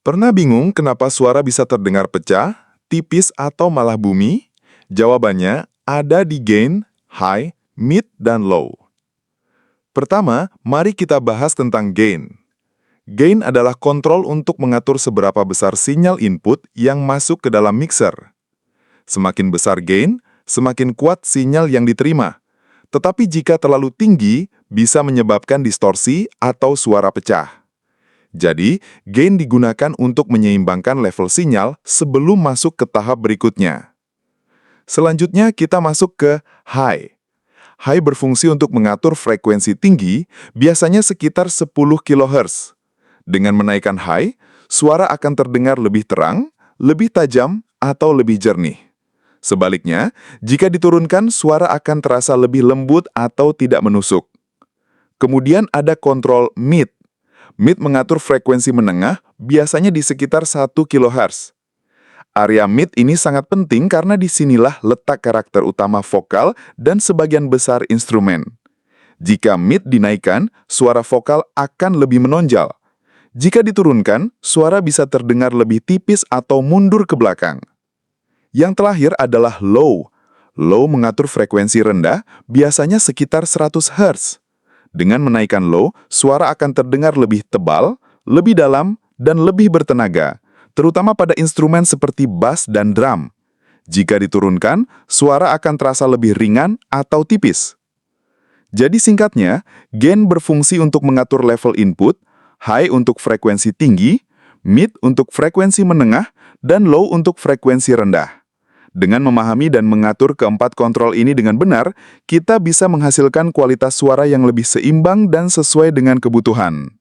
Pernah bingung kenapa suara bisa terdengar pecah, tipis atau malah bumi? Jawabannya ada di gain, high, mid, dan low. Pertama, mari kita bahas tentang gain. Gain adalah kontrol untuk mengatur seberapa besar sinyal input yang masuk ke dalam mixer. Semakin besar gain, semakin kuat sinyal yang diterima. Tetapi jika terlalu tinggi, bisa menyebabkan distorsi atau suara pecah. Jadi, gain digunakan untuk menyeimbangkan level sinyal sebelum masuk ke tahap berikutnya. Selanjutnya, kita masuk ke high. High berfungsi untuk mengatur frekuensi tinggi, biasanya sekitar 10 kHz. Dengan menaikkan high, suara akan terdengar lebih terang, lebih tajam, atau lebih jernih. Sebaliknya, jika diturunkan, suara akan terasa lebih lembut atau tidak menusuk. Kemudian ada kontrol mid. Mid mengatur frekuensi menengah, biasanya di sekitar 1 kHz. Area mid ini sangat penting karena disinilah letak karakter utama vokal dan sebagian besar instrumen. Jika mid dinaikkan, suara vokal akan lebih menonjol. Jika diturunkan, suara bisa terdengar lebih tipis atau mundur ke belakang. Yang terakhir adalah low. Low mengatur frekuensi rendah, biasanya sekitar 100 Hz. Dengan menaikkan low, suara akan terdengar lebih tebal, lebih dalam, dan lebih bertenaga, terutama pada instrumen seperti bass dan drum. Jika diturunkan, suara akan terasa lebih ringan atau tipis. Jadi singkatnya, gain berfungsi untuk mengatur level input, high untuk frekuensi tinggi, mid untuk frekuensi menengah, dan low untuk frekuensi rendah. Dengan memahami dan mengatur keempat kontrol ini dengan benar, kita bisa menghasilkan kualitas suara yang lebih seimbang dan sesuai dengan kebutuhan.